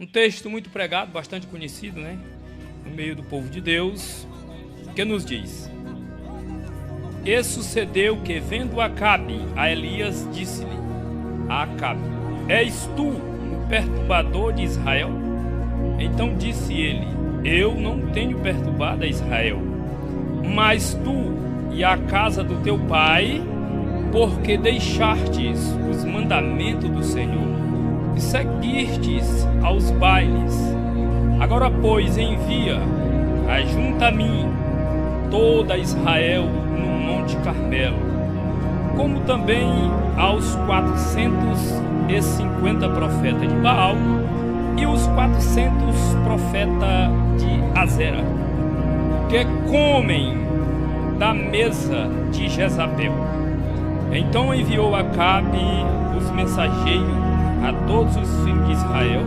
Um texto muito pregado, bastante conhecido, né? No meio do povo de Deus, que nos diz: E sucedeu que, vendo Acabe a Elias, disse-lhe a Acabe: És tu o perturbador de Israel? Então disse ele: Eu não tenho perturbado a Israel, mas tu e a casa do teu pai, porque deixastes os mandamentos do Senhor e seguistes aos bailes. Agora, pois, envia, ajunta a mim toda Israel no Monte Carmelo, como também aos 450 profetas de Baal e os 400 profetas de Azera, que comem da mesa de Jezabel. Então enviou Acabe os mensageiros a todos os filhos de Israel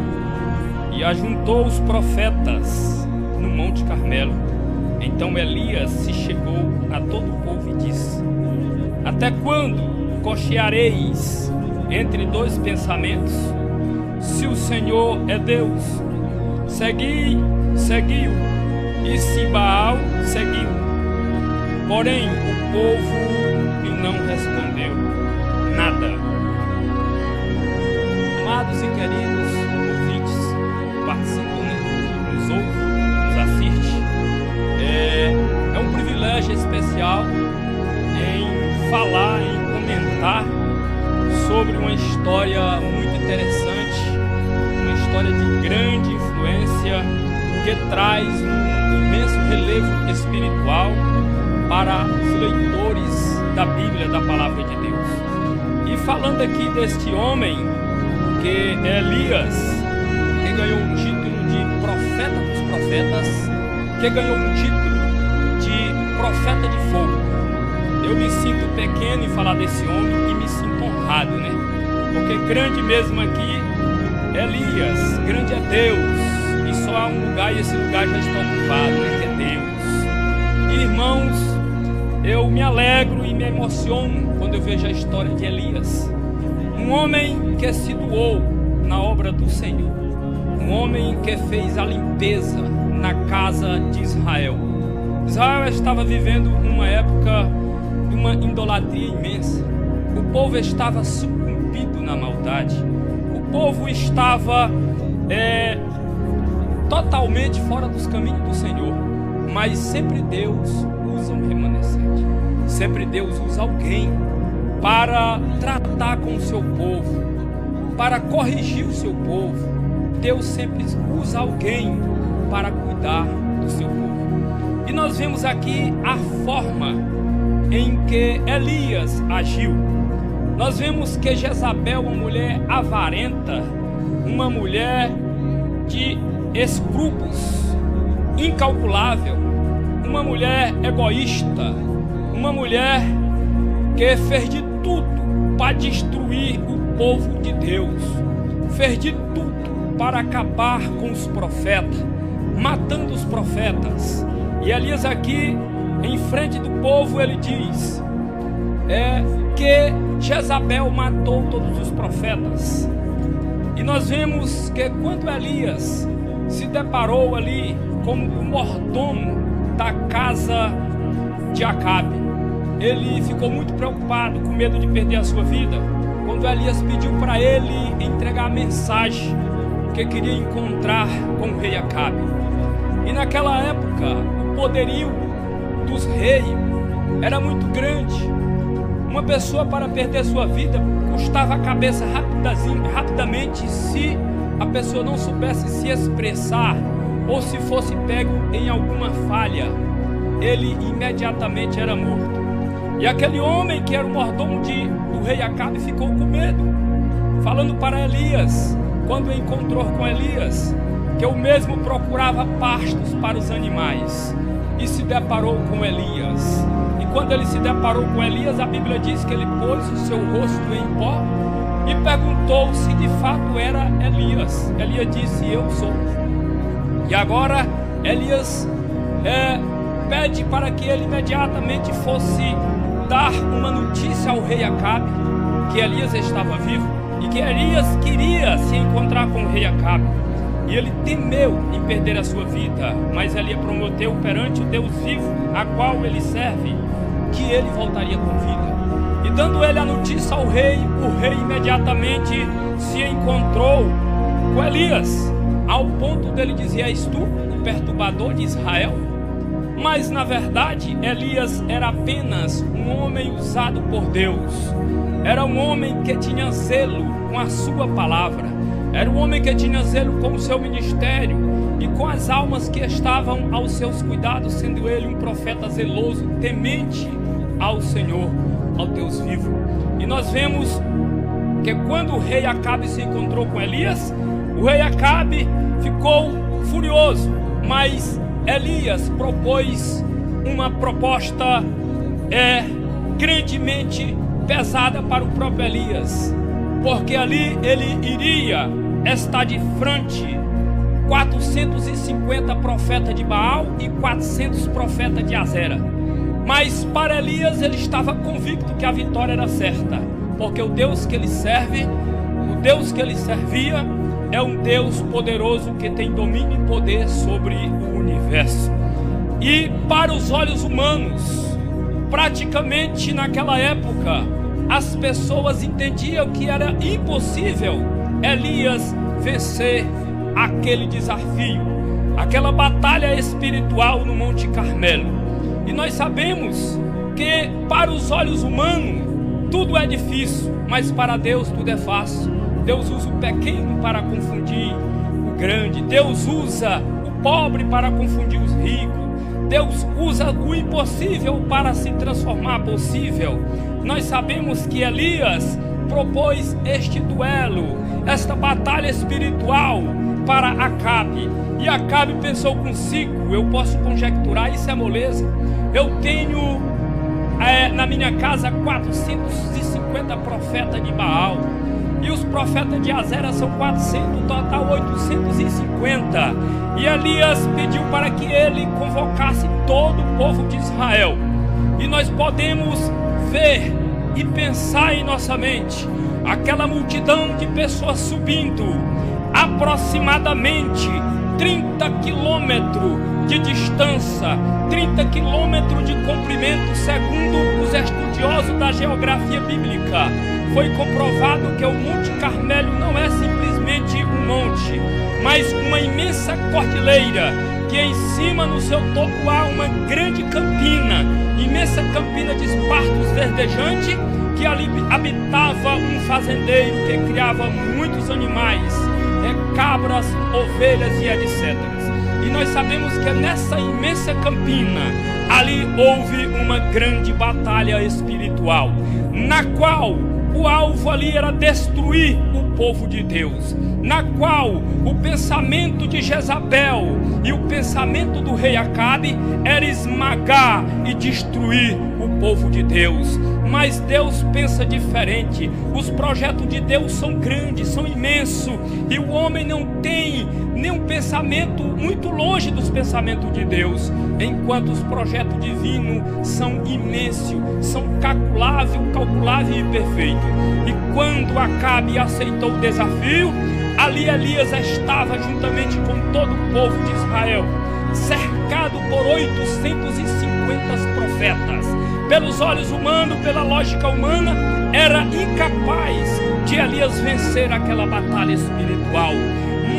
e ajuntou os profetas no Monte Carmelo. Então Elias se chegou a todo o povo e disse: Até quando cocheareis entre dois pensamentos? Se o Senhor é Deus, seguiu, e se Baal, seguiu. Porém o povo lhe não respondeu nada. Amados e queridos ouvintes, participam, né? Nos ouvem, nos assistem. É um privilégio especial em falar, em comentar sobre uma história muito interessante, uma história de grande influência que traz um imenso relevo espiritual para os leitores da Bíblia, da Palavra de Deus. E falando aqui deste homem, que é Elias, que ganhou o título de profeta dos profetas, que ganhou o título de profeta de fogo. Eu me sinto pequeno em falar desse homem e me sinto honrado, né? Porque grande mesmo aqui, Elias, grande é Deus, e só há um lugar e esse lugar já está ocupado, né? Que é Deus. E, irmãos, eu me alegro e me emociono quando eu vejo a história de Elias. Um homem que se doou na obra do Senhor. Um homem que fez a limpeza na casa de Israel. Israel estava vivendo uma época de uma idolatria imensa. O povo estava sucumbido na maldade. O povo estava totalmente fora dos caminhos do Senhor. Mas sempre Deus usa um remanescente. Sempre Deus usa alguém para tratar com o seu povo, para corrigir o seu povo. Deus sempre usa alguém para cuidar do seu povo. E nós vemos aqui a forma em que Elias agiu. Nós vemos que Jezabel, uma mulher avarenta, uma mulher de escrúpulos incalculável, uma mulher egoísta, uma mulher que fez de tudo para destruir o povo de Deus, fez de tudo para acabar com os profetas, matando os profetas. E Elias aqui, em frente do povo, ele diz que Jezabel matou todos os profetas. E nós vemos que quando Elias se deparou ali como o mordomo da casa de Acabe, ele ficou muito preocupado, com medo de perder a sua vida, quando Elias pediu para ele entregar a mensagem que queria encontrar com o rei Acabe. E naquela época, o poderio dos reis era muito grande. Uma pessoa, para perder sua vida, custava a cabeça rapidamente se a pessoa não soubesse se expressar ou se fosse pego em alguma falha, ele imediatamente era morto. E aquele homem que era o mordomo do rei Acabe ficou com medo, falando para Elias, quando encontrou com Elias, que o mesmo procurava pastos para os animais, e se deparou com Elias. E quando ele se deparou com Elias, a Bíblia diz que ele pôs o seu rosto em pó e perguntou se de fato era Elias. Elias disse: Eu sou. E agora Elias pede para que ele imediatamente fosse dar uma notícia ao rei Acabe, que Elias estava vivo e que Elias queria se encontrar com o rei Acabe. e ele temeu em perder a sua vida, mas Elias prometeu perante o Deus vivo, a qual ele serve, que ele voltaria com vida. E dando ele a notícia ao rei, o rei imediatamente se encontrou com Elias, ao ponto dele dizer: és tu o perturbador de Israel? Mas na verdade Elias era apenas um homem usado por Deus. Era um homem que tinha zelo com a sua palavra. Era um homem que tinha zelo com o seu ministério e com as almas que estavam aos seus cuidados, sendo ele um profeta zeloso, temente ao Senhor, ao Deus vivo. E nós vemos que quando o rei Acabe se encontrou com Elias, o rei Acabe ficou furioso, mas Elias propôs uma proposta grandemente pesada para o próprio Elias, porque ali ele iria estar de frente 450 profetas de Baal e 400 profetas de Azera. Mas para Elias ele estava convicto que a vitória era certa, porque o Deus que ele serve, o Deus que ele servia, é um Deus poderoso que tem domínio e poder sobre o universo. E para os olhos humanos, praticamente naquela época, as pessoas entendiam que era impossível Elias vencer aquele desafio, aquela batalha espiritual no Monte Carmelo. E nós sabemos que para os olhos humanos tudo é difícil, mas para Deus tudo é fácil. Deus usa o pequeno para confundir o grande. Deus usa o pobre para confundir os ricos. Deus usa o impossível para se transformar possível. Nós sabemos que Elias propôs este duelo, esta batalha espiritual para Acabe. E Acabe pensou consigo: eu posso conjecturar, isso é moleza. Eu tenho na minha casa 450 profetas de Baal, e os profetas de Azera são 400, total 850. E Elias pediu para que ele convocasse todo o povo de Israel. E nós podemos ver e pensar em nossa mente aquela multidão de pessoas subindo aproximadamente 30 quilômetros de distância, 30 quilômetros de comprimento. Segundo os estudiosos da geografia bíblica, foi comprovado que o Monte Carmelo não é simplesmente um monte, mas uma imensa cordilheira, que em cima no seu topo há uma grande campina, imensa campina de espartos verdejante, que ali habitava um fazendeiro que criava muitos animais, cabras, ovelhas e etc. E nós sabemos que nessa imensa campina, ali houve uma grande batalha espiritual, na qual o alvo ali era destruir o povo de Deus, na qual o pensamento de Jezabel e o pensamento do rei Acabe era esmagar e destruir o povo de Deus. Mas Deus pensa diferente. Os projetos de Deus são grandes, são imensos, e o homem não tem nenhum pensamento muito longe dos pensamentos de Deus, enquanto os projetos divinos são imensos, são calculáveis e perfeitos. E quando Acabe aceitou o desafio, ali Elias estava juntamente com todo o povo de Israel, cercado por 850 profetas. Pelos olhos humanos, pela lógica humana, era incapaz de Elias vencer aquela batalha espiritual.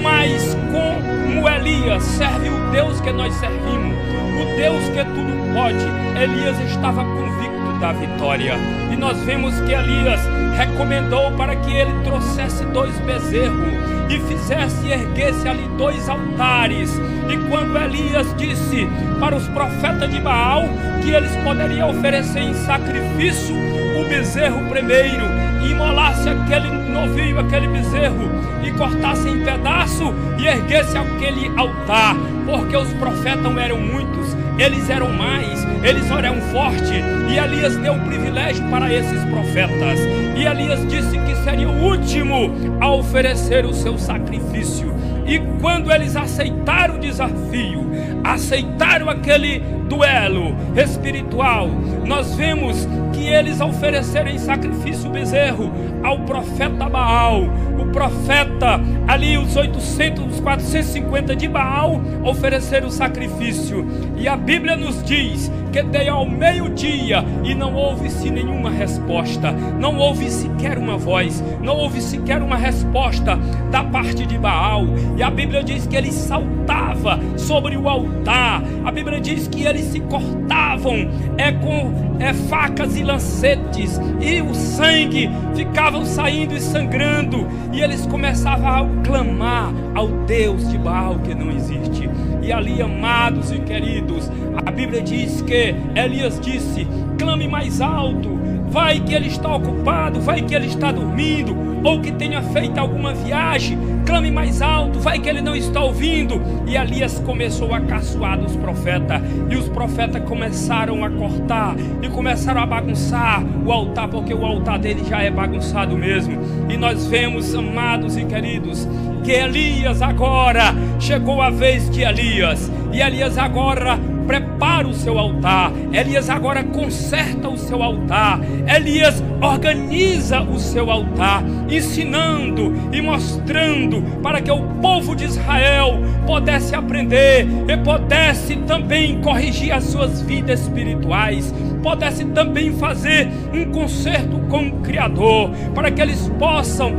Mas como Elias serve o Deus que nós servimos, o Deus que tudo pode, Elias estava convicto da vitória. E nós vemos que Elias recomendou para que ele trouxesse 2 bezerros e fizesse erguesse ali 2 altares. E quando Elias disse para os profetas de Baal que eles poderiam oferecer em sacrifício o bezerro primeiro, e imolasse aquele novilho, aquele bezerro, e cortasse em pedaço e erguesse aquele altar, porque os profetas eram muitos, eles eram mais, eles eram fortes, e Elias deu o privilégio para esses profetas. E Elias disse que seria o último a oferecer o seu sacrifício. E quando eles aceitaram o desafio, aceitaram aquele duelo espiritual, nós vemos que eles ofereceram em sacrifício o bezerro ao profeta Baal. O profeta, ali os 450 de Baal, ofereceram o sacrifício. E a Bíblia nos diz que deu ao meio-dia e não houve-se nenhuma resposta, não houve sequer uma voz, não houve sequer uma resposta da parte de Baal. E a Bíblia diz que ele saltava sobre o altar. A Bíblia diz que eles se cortavam com facas e lancetes, e o sangue ficava saindo e sangrando, e eles começavam a clamar ao Deus de Baal que não existe. E ali, amados e queridos, a Bíblia diz que Elias disse: clame mais alto. Vai que ele está ocupado, vai que ele está dormindo, ou que tenha feito alguma viagem, clame mais alto, vai que ele não está ouvindo. E Elias começou a caçoar dos profetas, e os profetas começaram a cortar e começaram a bagunçar o altar, porque o altar dele já é bagunçado mesmo. E nós vemos, amados e queridos, que Elias agora, chegou a vez de Elias, e Elias agora prepara o seu altar, Elias agora conserta o seu altar, Elias organiza o seu altar, ensinando e mostrando para que o povo de Israel pudesse aprender e pudesse também corrigir as suas vidas espirituais, pudesse também fazer um concerto com o Criador, para que eles possam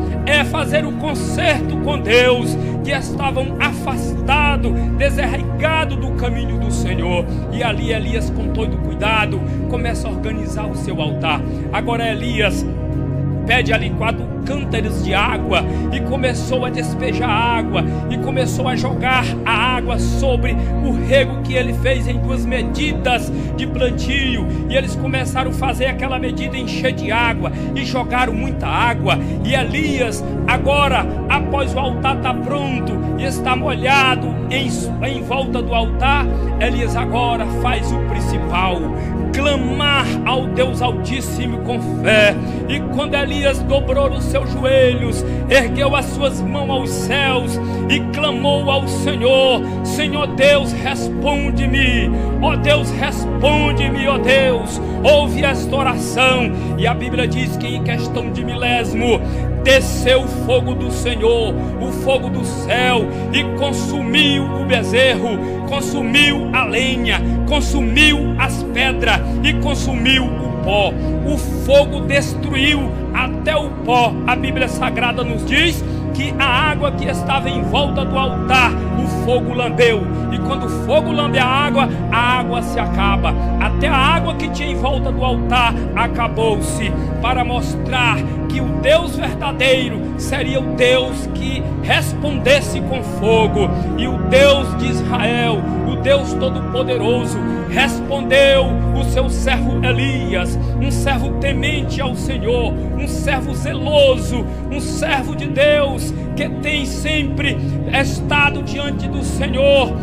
fazer o concerto com Deus, que estavam afastados, desarraigados do caminho do Senhor. E ali Elias, com todo cuidado, começa a organizar o seu altar. Agora Elias pede ali 4 cântaros de água e começou a despejar água, e começou a jogar a água sobre o rego que ele fez em 2 medidas de plantio. E eles começaram a fazer aquela medida, encher de água, e jogaram muita água. E Elias agora, após o altar estar pronto e está molhado em volta do altar, Elias agora faz o principal: clamar ao Deus Altíssimo com fé. E quando Elias dobrou os seus joelhos, ergueu as suas mãos aos céus e clamou ao Senhor: Senhor Deus, responde-me, ó Deus, responde-me, ó Deus, ouve esta oração. E a Bíblia diz que em questão de milésimo desceu o fogo do Senhor, o fogo do céu, e consumiu o bezerro, consumiu a lenha, consumiu as pedras e consumiu o pó. O fogo destruiu até o pó. A Bíblia Sagrada nos diz que a água que estava em volta do altar, o fogo lambeu. E quando o fogo lambe a água se acaba. Até a água que tinha em volta do altar acabou-se, para mostrar que o Deus verdadeiro seria o Deus que respondesse com fogo. E o Deus de Israel, o Deus Todo-Poderoso, respondeu o seu servo Elias, um servo temente ao Senhor, um servo zeloso, um servo de Deus, que tem sempre estado diante do Senhor,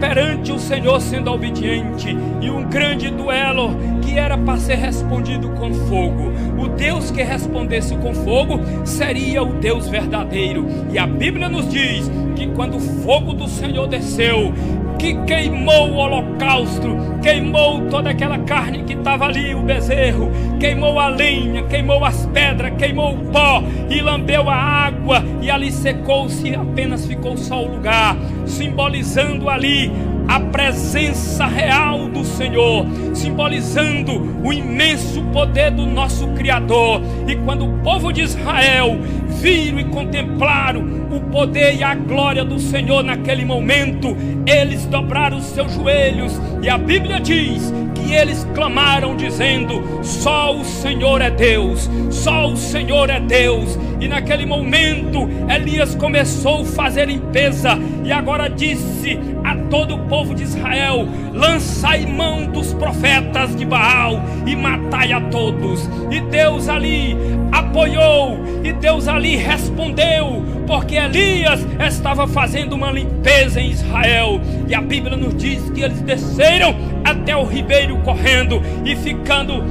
perante o Senhor sendo obediente. E um grande duelo que era para ser respondido com fogo. O Deus que respondesse com fogo seria o Deus verdadeiro. E a Bíblia nos diz que quando o fogo do Senhor desceu, que queimou o holocausto, queimou toda aquela carne que estava ali, o bezerro, queimou a lenha, queimou as pedras, queimou o pó e lambeu a água, e ali secou-se, apenas ficou só o lugar, simbolizando ali a presença real do Senhor, simbolizando o imenso poder do nosso Criador. E quando o povo de Israel viram e contemplaram o poder e a glória do Senhor naquele momento, eles dobraram os seus joelhos, e a Bíblia diz que eles clamaram dizendo: só o Senhor é Deus, só o Senhor é Deus. E naquele momento Elias começou a fazer limpeza, e agora disse a todo o povo de Israel: lançai mão dos profetas de Baal e matai a todos. E Deus ali apoiou, e Deus ali respondeu, porque Elias estava fazendo uma limpeza em Israel. E a Bíblia nos diz que eles desceram até o ribeiro correndo, e ficando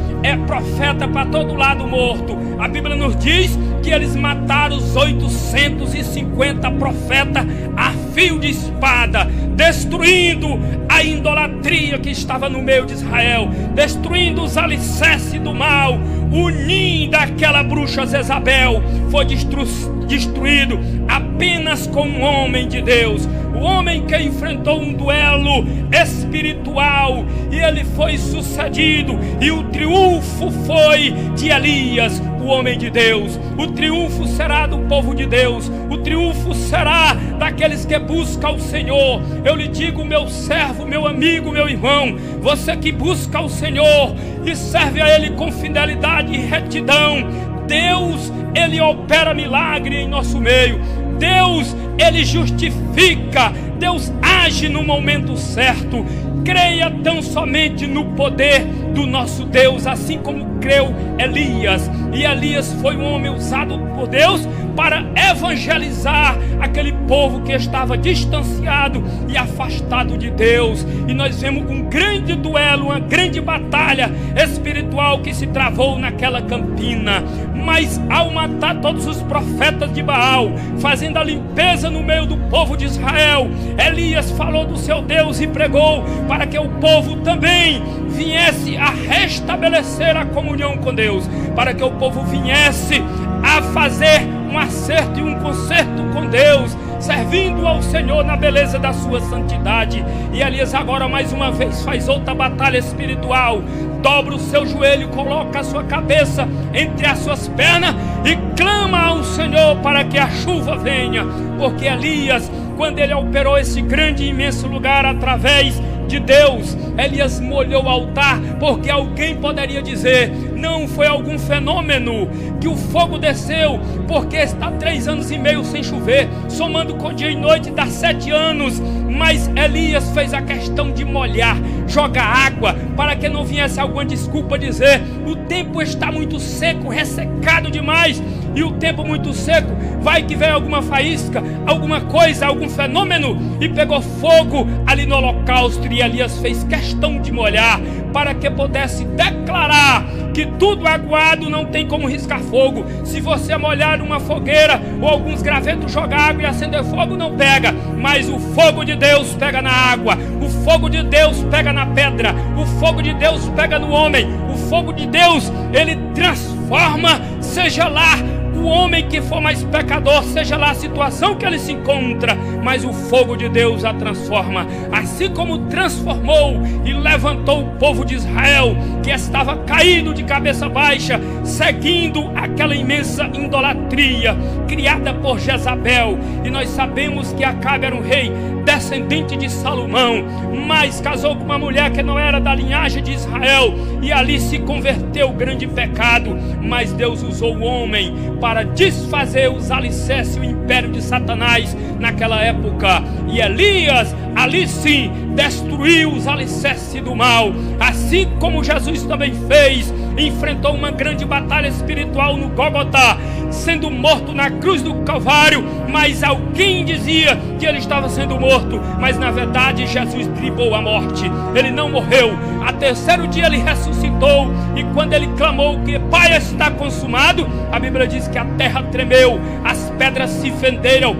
profeta para todo lado morto. A Bíblia nos diz que eles mataram os 850 profetas a fio de espada, destruindo a idolatria que estava no meio de Israel, destruindo os alicerces do mal. O ninho daquela bruxa Jezabel foi destruído apenas com um homem de Deus, o homem que enfrentou um duelo espiritual, e ele foi sucedido, e o triunfo foi de Elias, o homem de Deus. O triunfo será do povo de Deus, o triunfo será daqueles que buscam o Senhor. Eu lhe digo, meu servo, meu amigo, meu irmão, você que busca o Senhor e serve a Ele com fidelidade e retidão, Deus, Ele opera milagre em nosso meio. Deus, Ele justifica, Deus age no momento certo. Creia tão somente no poder do nosso Deus, assim como creu Elias. E Elias foi um homem usado por Deus para evangelizar aquele povo que estava distanciado e afastado de Deus. E nós vemos um grande duelo, uma grande batalha espiritual que se travou naquela campina. Mas ao matar todos os profetas de Baal, fazendo a limpeza no meio do povo de Israel, Elias falou do seu Deus e pregou para que o povo também viesse a restabelecer a comunhão com Deus, para que o povo viesse a fazer um acerto e um concerto com Deus, servindo ao Senhor na beleza da sua santidade. E Elias agora mais uma vez faz outra batalha espiritual, dobra o seu joelho, coloca a sua cabeça entre as suas pernas e clama ao Senhor para que a chuva venha, porque Elias, quando ele operou esse grande e imenso lugar através de Deus, Elias molhou o altar, porque alguém poderia dizer: não foi algum fenômeno que o fogo desceu, porque está 3 anos e meio sem chover, somando com dia e noite dá 7 anos. Mas Elias fez a questão de molhar, jogar água, para que não viesse alguma desculpa dizer: o tempo está muito seco, ressecado demais. E o tempo muito seco, vai que veio alguma faísca, alguma coisa, algum fenômeno, e pegou fogo ali no holocausto. E Elias fez questão de molhar, para que pudesse declarar que tudo aguado não tem como riscar fogo. Se você molhar uma fogueira ou alguns gravetos, jogar água e acender fogo, não pega. Mas o fogo de Deus pega na água, o fogo de Deus pega na pedra, o fogo de Deus pega no homem. O fogo de Deus, ele transforma, seja lá o homem que for mais pecador, seja lá a situação que ele se encontra, mas o fogo de Deus a transforma. Assim como transformou e levantou o povo de Israel, que estava caído de cabeça baixa, seguindo aquela imensa idolatria criada por Jezabel. E nós sabemos que Acabe era um rei descendente de Salomão, mas casou com uma mulher que não era da linhagem de Israel, e ali se converteu, grande pecado. Mas Deus usou o homem para desfazer os alicerces e o império de Satanás naquela época. E Elias, ali sim, destruiu os alicerces do mal, assim como Jesus também fez. Enfrentou uma grande batalha espiritual no Gólgota, sendo morto na cruz do Calvário. Mas alguém dizia que ele estava sendo morto, mas na verdade Jesus dribou a morte. Ele não morreu. A 3º dia ele ressuscitou, e quando ele clamou que Pai, está consumado, a Bíblia diz que a terra tremeu, as pedras se fenderam,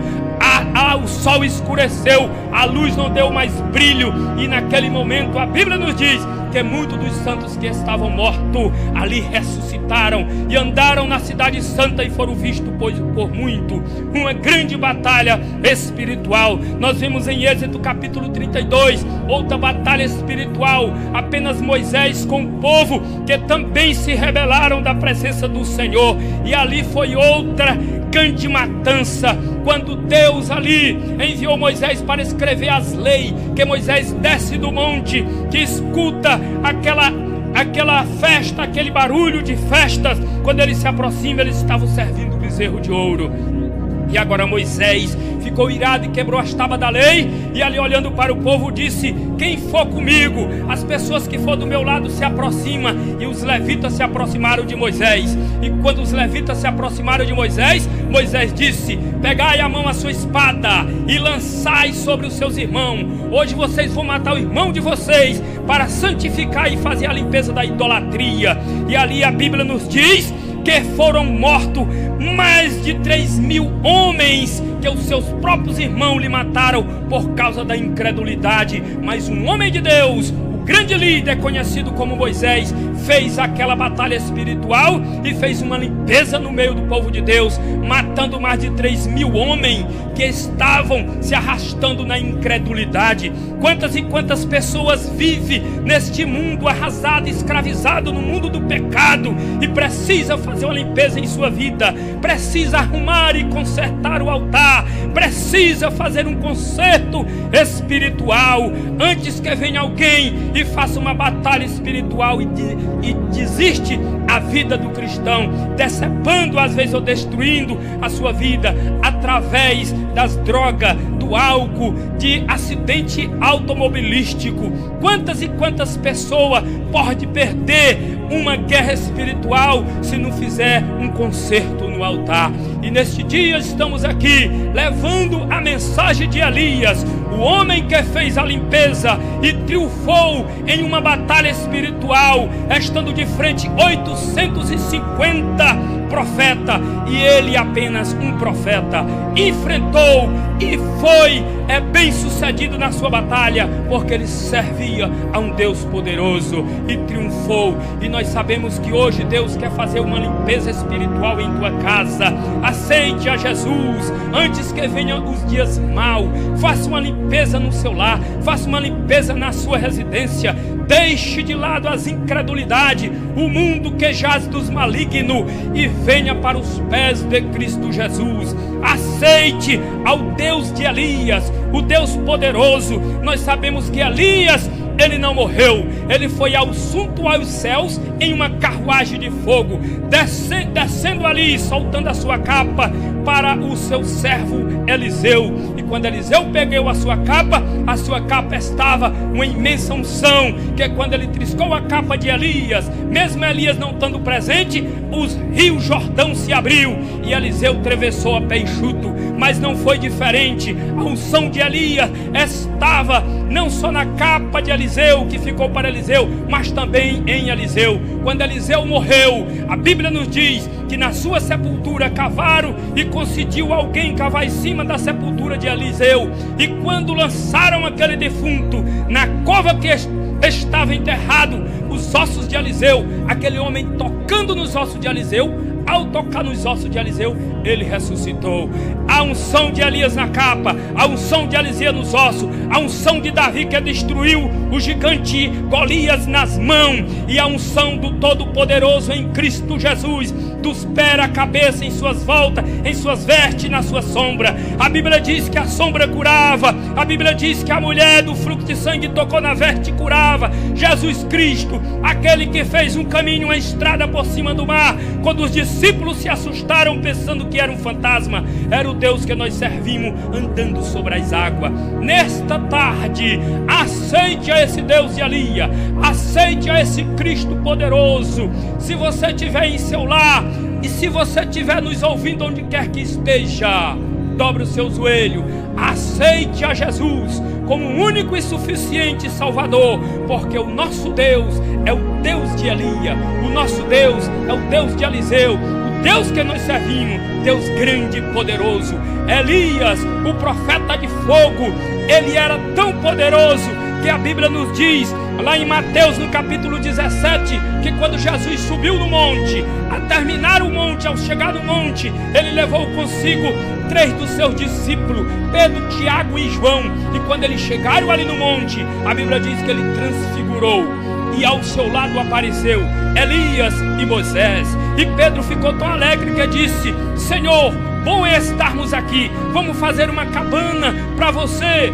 o sol escureceu, a luz não deu mais brilho. E naquele momento a Bíblia nos diz que muitos dos santos que estavam mortos ali ressuscitaram e andaram na cidade santa e foram vistos por muito. Uma grande batalha espiritual. Nós vimos em Êxodo capítulo 32 outra batalha espiritual, apenas Moisés com o povo que também se rebelaram da presença do Senhor. E ali foi outra grande matança, quando Deus ali enviou Moisés para escrever as leis, que Moisés desce do monte, que escuta aquela festa, aquele barulho de festas. Quando ele se aproxima, eles estavam servindo o bezerro de ouro. E agora Moisés ficou irado e quebrou as tábuas da lei, e ali olhando para o povo disse: quem for comigo, as pessoas que for do meu lado se aproximam. E os levitas se aproximaram de Moisés. E quando os levitas se aproximaram de Moisés, Moisés disse: pegai a mão a sua espada e lançai sobre os seus irmãos. Hoje vocês vão matar o irmão de vocês para santificar e fazer a limpeza da idolatria. E ali a Bíblia nos diz que foram mortos mais de 3.000 homens, que os seus próprios irmãos lhe mataram por causa da incredulidade. Mas um homem de Deus, grande líder conhecido como Moisés, fez aquela batalha espiritual e fez uma limpeza no meio do povo de Deus, matando mais de 3.000 homens que estavam se arrastando na incredulidade. Quantas e quantas pessoas vivem neste mundo arrasado, escravizado no mundo do pecado, e precisa fazer uma limpeza em sua vida, precisa arrumar e consertar o altar, precisa fazer um conserto espiritual, antes que venha alguém e faça uma batalha espiritual e desiste a vida do cristão, decepando às vezes ou destruindo a sua vida através das drogas, do álcool, de acidente automobilístico. Quantas e quantas pessoas podem perder uma guerra espiritual se não fizer um conserto no altar? E neste dia estamos aqui levando a mensagem de Elias, o homem que fez a limpeza e triunfou em uma batalha espiritual, estando de frente 850 profeta, e ele apenas um profeta, enfrentou e foi bem sucedido na sua batalha, porque ele servia a um Deus poderoso e triunfou. E nós sabemos que hoje Deus quer fazer uma limpeza espiritual em tua casa. Aceite a Jesus antes que venham os dias maus. Faça uma limpeza no seu lar, faça uma limpeza na sua residência. Deixe de lado as incredulidades, o mundo que jaz dos malignos, e venha para os pés de Cristo Jesus. Aceite ao Deus de Elias, o Deus poderoso. Nós sabemos que Elias, ele não morreu, ele foi ao assunto aos céus em uma carruagem de fogo, descendo ali, soltando a sua capa para o seu servo Eliseu. E quando Eliseu pegou a sua capa estava uma imensa unção, que quando ele triscou a capa de Elias, mesmo Elias não estando presente, os rios Jordão se abriu e Eliseu atravessou a pé enxuto. Mas não foi diferente. A unção de Elias estava não só na capa de Eliseu, que ficou para Eliseu, mas também em Eliseu. Quando Eliseu morreu, a Bíblia nos diz que na sua sepultura cavaram e conseguiu alguém cavar em cima da sepultura de Eliseu. E quando lançaram aquele defunto na cova que estava enterrado os ossos de Eliseu, aquele homem tocando nos ossos de Eliseu, ao tocar nos ossos de Eliseu, ele ressuscitou. A unção de Elias na capa, a unção de Eliseu nos ossos, a unção de Davi que destruiu o gigante Golias nas mãos, e a unção do Todo-Poderoso em Cristo Jesus, dos pés à cabeça, em suas voltas, em suas vestes, na sua sombra. A Bíblia diz que a sombra curava, a Bíblia diz que a mulher do fluxo de sangue tocou na veste e curava. Jesus Cristo, aquele que fez um caminho, uma estrada por cima do mar, quando os discípulos se assustaram pensando que era um fantasma, era o Deus que nós servimos andando sobre as águas. Nesta tarde, aceite a esse Deus de Elias, aceite a esse Cristo poderoso. Se você estiver em seu lar, e se você estiver nos ouvindo onde quer que esteja, dobre o seu joelho, aceite a Jesus como o único e suficiente Salvador, porque o nosso Deus é o Deus de Elias, o nosso Deus é o Deus de Eliseu, o Deus que nós servimos, Deus grande e poderoso. Elias, o profeta de fogo, ele era tão poderoso que a Bíblia nos diz lá em Mateus no capítulo 17, que quando Jesus subiu no monte, a terminar o monte, ao chegar no monte, ele levou consigo 3 dos seus discípulos, Pedro, Tiago e João. E quando eles chegaram ali no monte, a Bíblia diz que ele transfigurou, e ao seu lado apareceu Elias e Moisés. E Pedro ficou tão alegre que disse: Senhor, bom é estarmos aqui, vamos fazer uma cabana para você,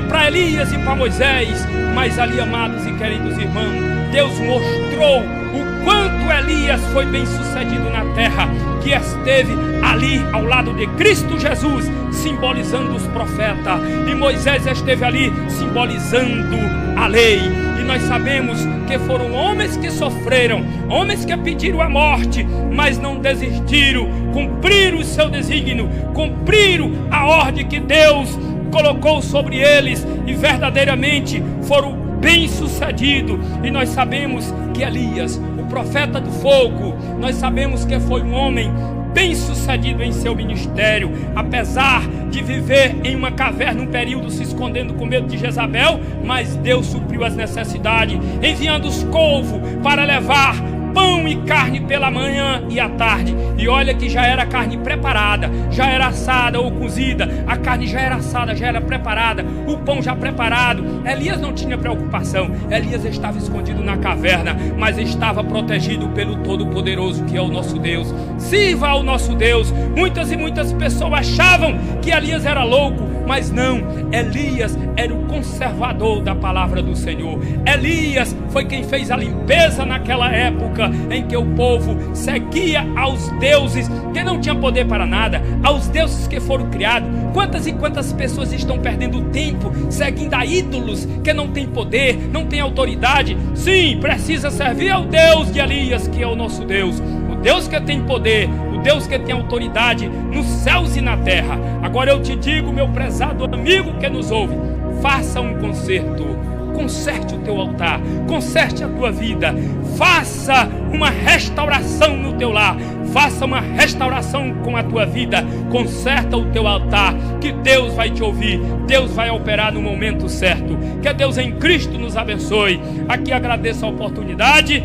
para Elias e para Moisés. Mas ali, amados e queridos irmãos, Deus mostrou o quanto Elias foi bem sucedido na terra, que esteve ali ao lado de Cristo Jesus, simbolizando os profetas, e Moisés esteve ali simbolizando a lei. E nós sabemos que foram homens que sofreram, homens que pediram a morte, mas não desistiram, cumpriram o seu desígnio, cumpriram a ordem que Deus colocou sobre eles, e verdadeiramente foram bem-sucedidos. E nós sabemos que Elias, o profeta do fogo, nós sabemos que foi um homem bem sucedido em seu ministério, apesar de viver em uma caverna um período se escondendo com medo de Jezabel, mas Deus supriu as necessidades, enviando os corvos para levar pão e carne pela manhã e à tarde. E olha que já era carne preparada, já era assada ou cozida, a carne já era assada, já era preparada, o pão já preparado. Elias não tinha preocupação, Elias estava escondido na caverna, mas estava protegido pelo Todo-Poderoso, que é o nosso Deus. Sirva ao nosso Deus. Muitas e muitas pessoas achavam que Elias era louco, mas não, Elias era o conservador da palavra do Senhor. Elias foi quem fez a limpeza naquela época em que o povo seguia aos deuses que não tinham poder para nada, aos deuses que foram criados. Quantas e quantas pessoas estão perdendo tempo seguindo a ídolos que não têm poder, não têm autoridade? Sim, precisa servir ao Deus de Elias, que é o nosso Deus, o Deus que tem poder, o Deus que tem autoridade nos céus e na terra. Agora eu te digo, meu prezado amigo que nos ouve, faça um concerto, conserte o teu altar, conserte a tua vida, faça uma restauração no teu lar, faça uma restauração com a tua vida, conserta o teu altar, que Deus vai te ouvir, Deus vai operar no momento certo. Que Deus em Cristo nos abençoe. Aqui agradeço a oportunidade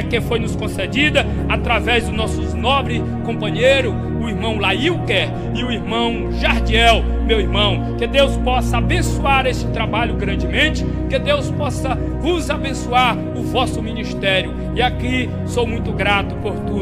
que foi nos concedida através dos nossos nobres companheiros, o irmão Lailker e o irmão Jardiel, meu irmão. Que Deus possa abençoar este trabalho grandemente, que Deus possa vos abençoar o vosso ministério. E aqui sou muito grato por tudo.